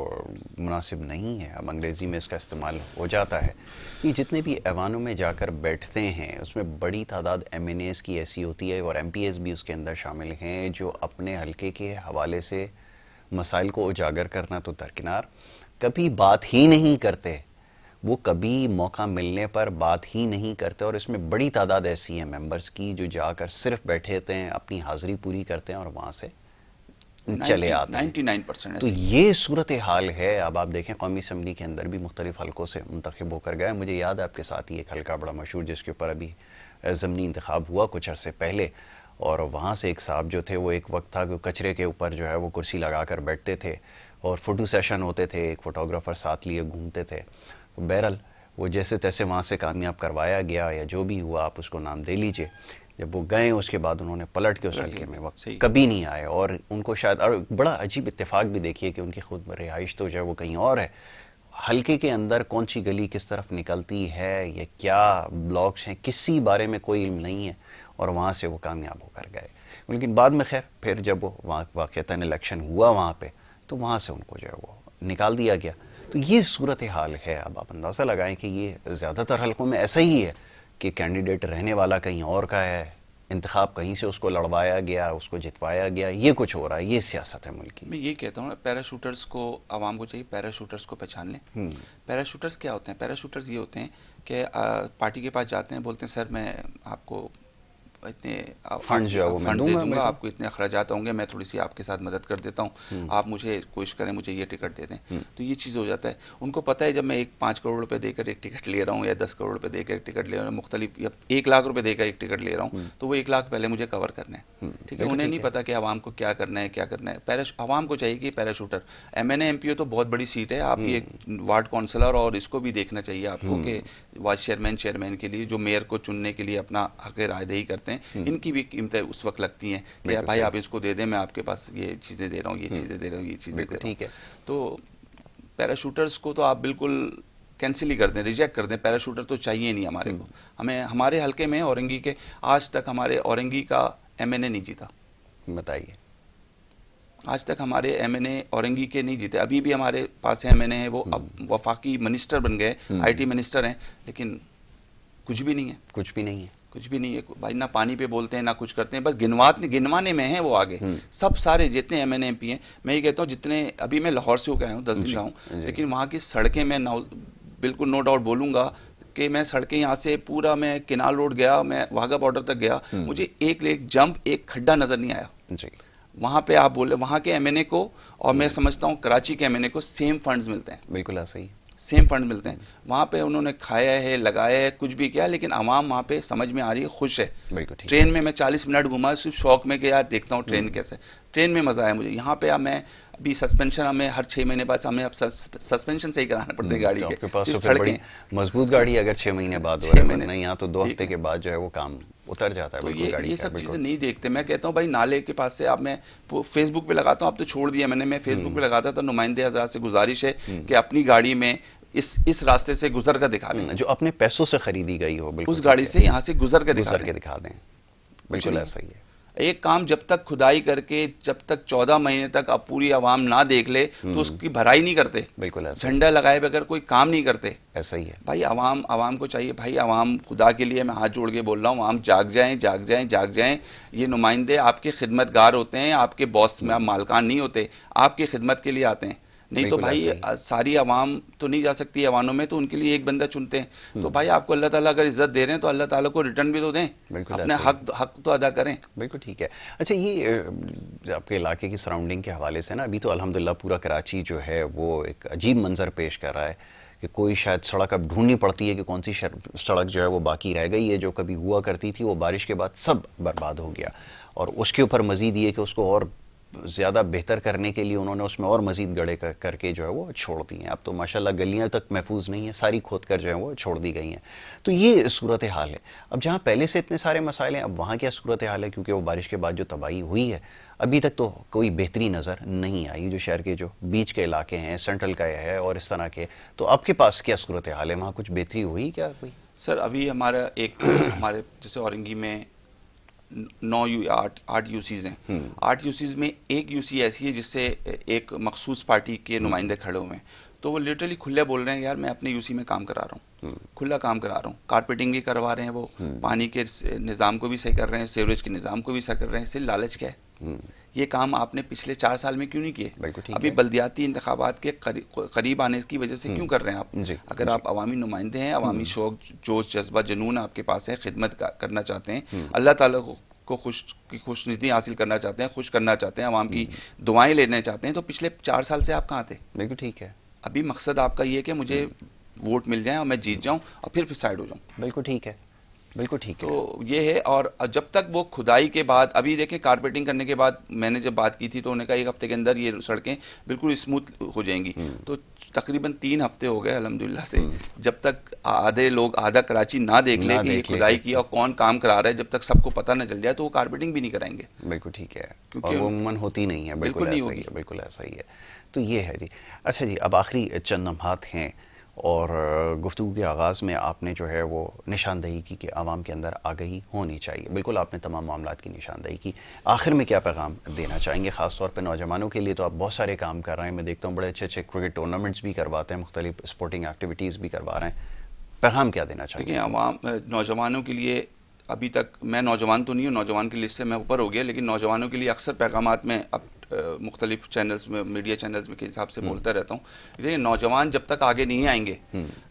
मुनासिब नहीं है, अब अंग्रेज़ी में इसका इस्तेमाल हो जाता है कि जितने भी ऐवानों में जाकर बैठते हैं उसमें बड़ी तादाद MNAs की ऐसी होती है, और MPAs भी उसके अंदर शामिल हैं, जो अपने हल्के के हवाले से मसाइल को उजागर करना तो दरकिनार, कभी बात ही नहीं करते। वो कभी मौका मिलने पर बात ही नहीं करते, और इसमें बड़ी तादाद ऐसी है मेंबर्स की जो जाकर सिर्फ बैठे होते हैं, अपनी हाज़िरी पूरी करते हैं और वहाँ से चले आते हैं। 99% तो ये सूरत हाल है। अब आप देखें, कौमी असम्बली के अंदर भी मुख्तलिफ हल्कों से मुंतखब होकर गए। मुझे याद है आपके साथ ही एक हल्का बड़ा मशहूर, जिसके ऊपर अभी ज़मनी इंतखाब हुआ कुछ अरसे पहले, और वहाँ से एक साहब जो थे, वो एक वक्त था कि कचरे के ऊपर जो है वो कुर्सी लगा कर बैठते थे और फ़ोटो सेशन होते थे, एक फ़ोटोग्राफ़र साथ लिए घूमते थे। बहरहाल वो जैसे तैसे वहाँ से कामयाब करवाया गया, या जो भी हुआ आप उसको नाम दे लीजिए। जब वो गए उसके बाद उन्होंने पलट के उस हल्के में वक्त कभी नहीं आए, और उनको शायद, और बड़ा अजीब इत्तेफाक भी देखिए कि उनकी खुद रिहाइश तो जो है वो कहीं और है। हल्के के अंदर कौन सी गली किस तरफ निकलती है, या क्या ब्लॉक्स हैं, किसी बारे में कोई इल्म नहीं है, और वहाँ से वो कामयाब होकर गए। लेकिन बाद में खैर फिर जब वो वहाँ वाक़तन इलेक्शन हुआ वहाँ पे, तो वहाँ से उनको जो है वो निकाल दिया गया। तो ये सूरत हाल है। अब आप अंदाज़ा लगाएं कि ये ज़्यादातर हल्कों में ऐसा ही है कि कैंडिडेट रहने वाला कहीं और का है, इंतखाब कहीं से उसको लड़वाया गया, उसको जितवाया गया, ये कुछ हो रहा है। ये सियासत है मुल्क की। मैं ये कहता हूँ ना, पैराशूटर्स को आवाम को चाहिए पैराशूटर्स को पहचान लें। पैराशूटर्स क्या होते हैं? पैराशूटर्स ये होते हैं कि पार्टी के पास जाते हैं, बोलते हैं सर मैं आपको इतने फंड जो है वो मैं दे दूंगा, दूंगा, आपको इतने अखराजात होंगे, मैं थोड़ी सी आपके साथ मदद कर देता हूँ, आप मुझे कोशिश करें मुझे ये टिकट दे दें। तो ये चीज़ हो जाता है। उनको पता है जब मैं 5 करोड़ रुपए देकर एक टिकट ले रहा हूँ या 10 करोड़ रुपए देकर एक टिकट ले रहा हूँ, मुख्तलिफ या 1 लाख रुपए देकर एक टिकट ले रहा हूँ, तो वो 1 लाख पहले मुझे कवर करना है। ठीक है, उन्हें नहीं पता कि आवाम को क्या करना है, क्या करना है। आवाम को चाहिए कि पैराशूटर, MNA MPO तो बहुत बड़ी सीट है, आप ये वार्ड काउंसलर और इसको भी देखना चाहिए आपको कि वाइस चेयरमैन के लिए जो मेयर को चुनने के लिए अपना हक रायदही करते हैं, इनकी भी कीमतें उस वक्त लगती हैं कि भाई आप इसको दे दें, मैं आपके पास ये चीज़ें दे रहा हूँ, ये चीज़ें दे रहा हूँ, ये चीज़ें दे रहा हूँ। ठीक है, तो पैराशूटर्स को तो आप बिल्कुल कैंसिल ही कर दें, रिजेक्ट कर दें। पैराशूटर तो चाहिए नहीं हमारे को। हमें हमारे हलके में औरंगी के आज तक हमारे औरंगी का MNA नहीं जीता। बताइए। आज तक हमारे MNA औरंगी के नहीं जीते। अभी भी हमारे पास MNA है, वो अब वफाकी मिनिस्टर बन गए, IT मिनिस्टर हैं, लेकिन कुछ भी नहीं है, कुछ भी नहीं है, कुछ भी नहीं है भाई। ना पानी पे बोलते हैं ना कुछ करते हैं, बस गिनवाने में है वो आगे। सब सारे जितने MNA MP हैं, मैं ये कहता हूँ जितने, अभी मैं लाहौर से होकर आया हूँ, 10 दिन रहा हूँ, लेकिन वहाँ की सड़कें मैं बिल्कुल नो डाउट बोलूँगा कि मैं सड़कें यहाँ से पूरा, मैं किनाल रोड गया, मैं वाघा बॉर्डर तक गया, मुझे एक जंप, एक खड्डा नज़र नहीं आया जी। वहाँ पे। आप बोले वहाँ के MNA को और मैं समझता हूँ कराची के MNA को सेम फंड्स मिलते हैं, बिल्कुल ऐसा ही, सेम फंड मिलते हैं। वहाँ पे उन्होंने खाया है, लगाया है, कुछ भी किया, लेकिन आवाम वहाँ पे समझ में आ रही है, खुश है। ट्रेन में मैं 40 मिनट घुमा सिर्फ शौक में कि यार देखता हूँ ट्रेन कैसे, ट्रेन में मज़ा आया मुझे। यहाँ पे अब मैं अभी सस्पेंशन, हमें हर 6 महीने बाद हमें अब सस्पेंशन सही कराना पड़ता है गाड़ी के। पास तो फिर बड़ी मजबूत गाड़ी अगर 6 महीने बाद हो रहा है, नहीं यहाँ तो 2 हफ्ते के बाद जो है वो काम उतर जाता है। तो ये सब चीज़ें नहीं देखते। मैं कहता हूँ भाई नाले के पास से, आप, मैं फेसबुक पे लगाता हूँ, अब तो छोड़ दिया मैंने, मैं फेसबुक पे लगाता था, नुमाइंदे हज़रात से गुजारिश है कि अपनी गाड़ी में इस रास्ते से गुजर कर दिखा दें, जो अपने पैसों से खरीदी गई हो, बिल्कुल उस गाड़ी से यहाँ से गुजर के दिखा दें। बिल्कुल ऐसा ही है। एक काम जब तक खुदाई करके, जब तक 14 महीने तक अब पूरी आवाम ना देख ले तो उसकी भराई नहीं करते। बिल्कुल ऐसा, झंडा लगाए बगैर कोई काम नहीं करते। ऐसा ही है भाई। आवाम को चाहिए भाई, आवाम खुदा के लिए मैं हाथ जोड़ के बोल रहा हूँ, आवाम जाग जाएं, जाग जाएं, जाग जाएं। ये नुमाइंदे आपके खिदमतगार होते हैं, आपके बॉस में मालकान नहीं होते, आपकी खिदमत के लिए आते हैं। नहीं तो भाई सारी आवाम तो नहीं जा सकती अवानों में, तो उनके लिए एक बंदा चुनते हैं। तो भाई आपको अल्लाह ताला अगर इज्जत दे रहे हैं तो अल्लाह ताला को रिटर्न भी तो दें, अपने हक तो अदा करें। बिल्कुल ठीक है। अच्छा, ये आपके इलाके की सराउंडिंग के हवाले से ना, अभी तो अल्हम्दुलिल्लाह पूरा कराची जो है वो एक अजीब मंजर पेश कर रहा है कि कोई शायद सड़क अब ढूंढनी पड़ती है कि कौन सी सड़क जो है वो बाकी रह गई है। जो कभी हुआ करती थी वो बारिश के बाद सब बर्बाद हो गया, और उसके ऊपर मज़ीद ये कि उसको और ज़्यादा बेहतर करने के लिए उन्होंने उसमें और मज़ीद गड्ढे करके जो है वो छोड़ दी हैं। अब तो माशाल्लाह गलियां तक महफूज नहीं है, सारी खोद कर जो है वो छोड़ दी गई हैं। तो ये सूरत हाल है। अब जहाँ पहले से इतने सारे मसाइल हैं, अब वहाँ क्या सूरत हाल है? क्योंकि वो बारिश के बाद जो तबाही हुई है, अभी तक तो कोई बेहतरी नज़र नहीं आई। जो शहर के जो बीच के इलाके हैं, सेंट्रल का है और इस तरह के, तो आपके पास क्या सूरत हाल है? वहाँ कुछ बेहतरी हुई क्या कोई? सर अभी हमारा हमारे जैसे औरंगी में 8 यूसीज हैं। 8 यूसीज में एक यूसी ऐसी है जिससे एक मखसूस पार्टी के नुमाइंदे खड़े हुए हैं, तो वो लिटरली खुले बोल रहे हैं यार मैं अपने यूसी में काम करा रहा हूँ, खुला काम करा रहा हूँ, कारपेटिंग भी करवा रहे हैं, वो पानी के निज़ाम को भी सही कर रहे हैं, सीवरेज के निज़ाम को भी सही कर रहे हैं। सिर्फ लालच क्या है? ये काम आपने पिछले 4 साल में क्यों नहीं किए? अभी बल्दियाती इंतखाबात के करीब आने की वजह से क्यों कर रहे हैं आप? अगर आप अवामी नुमाइंदे हैं, अवामी शौक, जोश, जज्बा, जुनून आपके पास है, खिदमत करना चाहते हैं, अल्लाह ताला को खुशनुदी हासिल करना चाहते हैं, खुश करना चाहते हैं, अवाम की दुआएं लेना चाहते हैं, तो पिछले 4 साल से आप कहाँ थे? बिल्कुल ठीक है। अभी मकसद आपका ये है कि मुझे वोट मिल जाए और मैं जीत जाऊं और फिर साइड हो जाऊं। बिल्कुल ठीक है, बिल्कुल ठीक है। तो ये है। और जब तक वो खुदाई के बाद, अभी देखें कारपेटिंग करने के बाद मैंने जब बात की थी तो उन्होंने कहा 1 हफ्ते के अंदर ये सड़कें बिल्कुल स्मूथ हो जाएंगी। तो तकरीबन 3 हफ्ते हो गए अल्हम्दुलिल्लाह से, जब तक आधे लोग आधा कराची ना देख ले कि ये खुदाई की और कौन काम करा रहा है, जब तक सबको पता न चल जाए तो वो कारपेटिंग भी नहीं कराएंगे। बिल्कुल ठीक है, क्योंकि वो उम्मन होती नहीं है। बिल्कुल ऐसा ही है, बिल्कुल ऐसा ही है। तो ये है जी। अच्छा जी, अब आखिरी चंद लम्हात हैं और गुफ्तगू के आगाज़ में आपने जो है वो निशानदही की कि आवाम के अंदर आगाही होनी चाहिए। बिल्कुल आपने तमाम मामलात की निशानदही की। आखिर में क्या पैगाम देना चाहेंगे ख़ास तौर पे नौजवानों के लिए? तो आप बहुत सारे काम कर रहे हैं, मैं देखता हूँ बड़े अच्छे अच्छे क्रिकेट टूर्नामेंट्स भी करवाते हैं, मुख्तलिफ स्पोर्टिंग एक्टिविटीज़ भी करवा रहे हैं। पैगाम क्या देना चाहेंगे? देखिए, आवाम नौजवानों के लिए, अभी तक मैं नौजवान तो नहीं हूँ, नौजवान की लिस्ट से मैं ऊपर हो गया, लेकिन नौजवानों के लिए अक्सर पैगामात में अब मुख्तलिफ चैनल्स में, मीडिया चैनल्स में के हिसाब से बोलता रहता हूँ। देखिए, नौजवान जब तक आगे नहीं आएंगे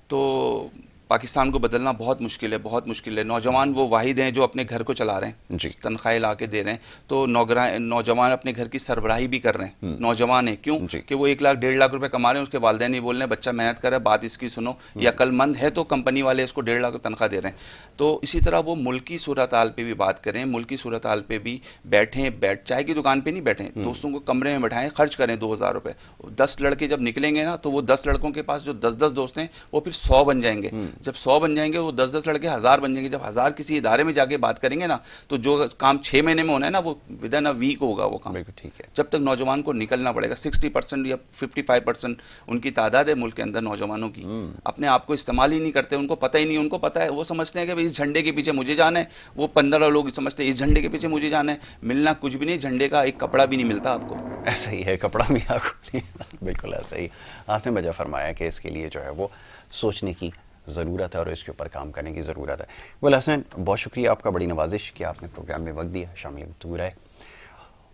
तो पाकिस्तान को बदलना बहुत मुश्किल है, बहुत मुश्किल है। नौजवान वो वाहिद हैं जो अपने घर को चला रहे हैं, तनख्वाहें ला के दे रहे हैं, तो नौजवान अपने घर की सरबराही भी कर रहे हैं। नौजवान है क्यों कि वो 1 लाख 1.5 लाख रुपए कमा रहे हैं, उसके वालिदैन नहीं बोल रहे हैं बच्चा मेहनत कर रहा है, बात इसकी सुनो, या अक्लमंद है तो कंपनी वाले इसको 1.5 लाख तनख्वाह दे रहे हैं। तो इसी तरह वो मुल्क की सूरत हाल पे भी बात करें, मुल्क की सूरत हाल पे भी बैठ चाय की दुकान पे नहीं बैठें, दोस्तों को कमरे में बैठाएं, खर्च करें 2,000 रुपए। 10 लड़के जब निकलेंगे ना, तो वो 10 लड़कों के पास जो 10-10 दोस्त हैं वो फिर 100 बन जाएंगे। जब 100 बन जाएंगे वो 10-10 लड़के 1000 बन जाएंगे। जब 1000 किसी इदारे में जाके बात करेंगे ना, तो जो काम 6 महीने में होना है ना, वो विद इन अ वीक होगा वो काम। ठीक है। जब तक नौजवान को निकलना पड़ेगा। 60% या 55% उनकी तादाद है मुल्क के अंदर नौजवानों की, अपने आप को इस्तेमाल ही नहीं करते, उनको पता ही नहीं। उनको पता है, वो समझते हैं कि भाई इस झंडे के पीछे मुझे जाना है, वो 15 लोग समझते हैं इस झंडे के पीछे मुझे जाना है। मिलना कुछ भी नहीं, झंडे का एक कपड़ा भी नहीं मिलता आपको। ऐसा ही है, कपड़ा भी आपको नहीं। बिल्कुल ऐसा ही आपने मजा फरमाया कि इसके लिए जो है वो सोचने की ज़रूरत है और इसके ऊपर काम करने की ज़रूरत है। गुल हसन, बहुत शुक्रिया आपका, बड़ी नवाजिश कि आपने प्रोग्राम में वक्त दिया, शामिल गुफ्तगू रहे,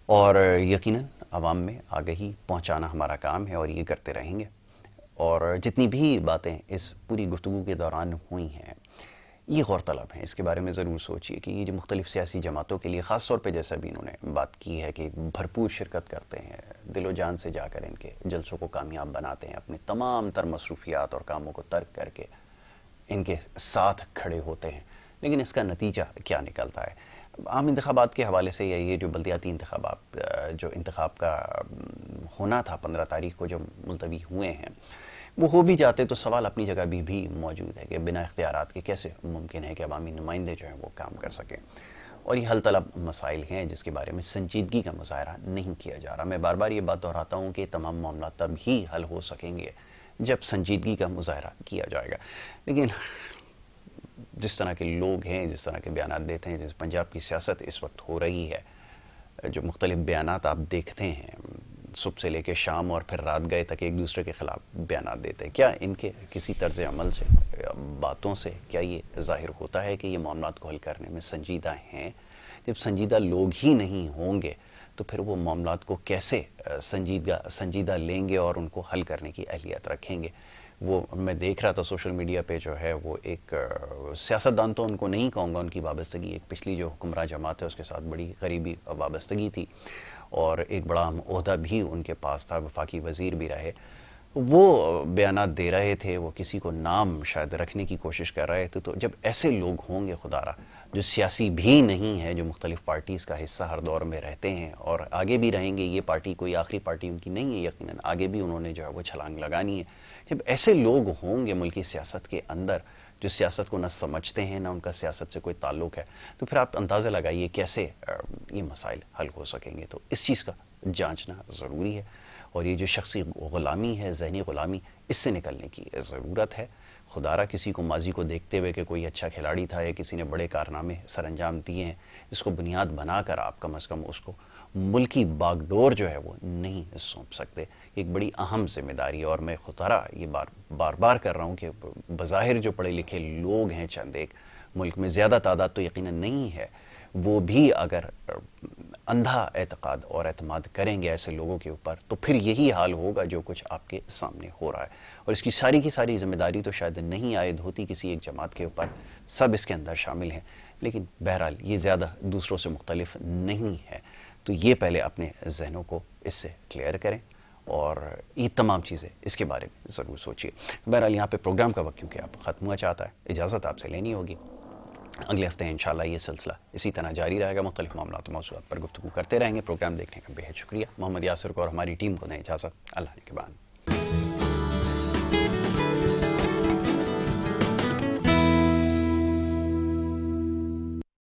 और यकीनन आवाम में आगाही पहुंचाना हमारा काम है और ये करते रहेंगे। और जितनी भी बातें इस पूरी गुफ्तगू के दौरान हुई हैं ये गौरतलब हैं, इसके बारे में ज़रूर सोचिए कि ये जो मुख्तलिफ़ सियासी जमातों के लिए ख़ास तौर पे जैसा भी इन्होंने बात की है कि भरपूर शिरकत करते हैं, दिलो जान से जाकर इनके जलसों को कामयाब बनाते हैं, अपने तमाम तर मसरूफियात और कामों को तर्क करके इनके साथ खड़े होते हैं, लेकिन इसका नतीजा क्या निकलता है? आम इंतखाबात के हवाले से या ये जो बल्दियाती इंतखाबात जो इंतखाब का होना था 15 तारीख को, जो मुलतवी हुए हैं, वो हो भी जाते तो सवाल अपनी जगह भी मौजूद है कि बिना इख्तियारात के कैसे मुमकिन है कि अवामी नुमाइंदे जो हैं वो काम कर सकें। और ये हल तलब मसाइल हैं जिसके बारे में संजीदगी का मुजाहरा नहीं किया जा रहा। मैं बार बार ये बात दोहराता हूँ कि तमाम मामला तब ही हल हो सकेंगे जब संजीदगी का मुजाहरा किया जाएगा। लेकिन जिस तरह के लोग हैं, जिस तरह के बयान देते हैं, जिस पंजाब की सियासत इस वक्त हो रही है, जो मुख्तलिफ बयान आप देखते हैं सुबह से लेकर शाम और फिर रात गए तक एक दूसरे के ख़िलाफ़ बयान देते हैं, क्या इनके किसी तर्ज़ अमल से, बातों से क्या ये ज़ाहिर होता है कि ये मामलात को हल करने में संजीदा हैं? जब संजीदा लोग ही नहीं होंगे तो फिर वो मामलात को कैसे संजीदा लेंगे और उनको हल करने की अहलियत रखेंगे? वो मैं देख रहा था सोशल मीडिया पे जो है वो एक सियासतदान तो उनको नहीं कहूँगा, उनकी वाबस्तगी एक पिछली जो हुक्मरान जमात है उसके साथ बड़ी करीबी वाबस्तगी थी और एक बड़ा ओहदा भी उनके पास था, वफाकी वज़ीर भी रहे। वो बयानात दे रहे थे, वो किसी को नाम शायद रखने की कोशिश कर रहे थे। तो जब ऐसे लोग होंगे खुदारा जो सियासी भी नहीं है, जो मुख्तलिफ़ पार्टीज़ का हिस्सा हर दौर में रहते हैं और आगे भी रहेंगे, ये पार्टी कोई आखिरी पार्टी उनकी नहीं है, यकीनन आगे भी उन्होंने जो है वो छलांग लगानी है। जब ऐसे लोग होंगे मुल्की सियासत के अंदर जो सियासत को न समझते हैं, ना उनका सियासत से कोई ताल्लुक़ है, तो फिर आप अंदाज़ा लगाइए कैसे ये मसाइल हल हो सकेंगे। तो इस चीज़ का जांचना ज़रूरी है और ये जो शख्सी ग़ुलामी है, ज़हनी ग़ुलामी, इससे निकलने की ज़रूरत है। खुदारा किसी को माजी को देखते हुए कि कोई अच्छा खिलाड़ी था या किसी ने बड़े कारनामे सर अंजाम दिए हैं, इसको बुनियाद बनाकर आप कम अज़ कम उसको मुल्की बागडोर जो है वो नहीं सौंप सकते। एक बड़ी अहम जिम्मेदारी, और मैं खुदारा ये बार बार कर रहा हूँ कि बज़ाहिर जो पढ़े लिखे लोग हैं चंद एक, मुल्क में ज़्यादा तादाद तो यकीनन नहीं है, वो भी अगर अंधा एतक़ाद और एतमाद करेंगे ऐसे लोगों के ऊपर तो फिर यही हाल होगा जो कुछ आपके सामने हो रहा है। और इसकी सारी की सारी जिम्मेदारी तो शायद नहीं आयद होती किसी एक जमात के ऊपर, सब इसके अंदर शामिल हैं, लेकिन बहरहाल ये ज़्यादा दूसरों से मुख्तलिफ नहीं है। तो ये पहले अपने जहनों को इससे क्लियर करें और ये तमाम चीज़ें इसके बारे में ज़रूर सोचिए। बहरहाल यहाँ पे प्रोग्राम का वक्त क्योंकि आप ख़त्म हुआ चाहता है, इजाज़त आपसे लेनी होगी। अगले हफ्ते इंशाल्लाह ये सिलसिला इसी तरह जारी रहेगा, मुख्तलिफ मामलात और मौज़ूआत पर गुफ्तगू करते रहेंगे। प्रोग्राम देखने का बेहद शुक्रिया। मोहम्मद यासिर को और हमारी टीम को दें इजाज़त। अल्लाह ने के बाद।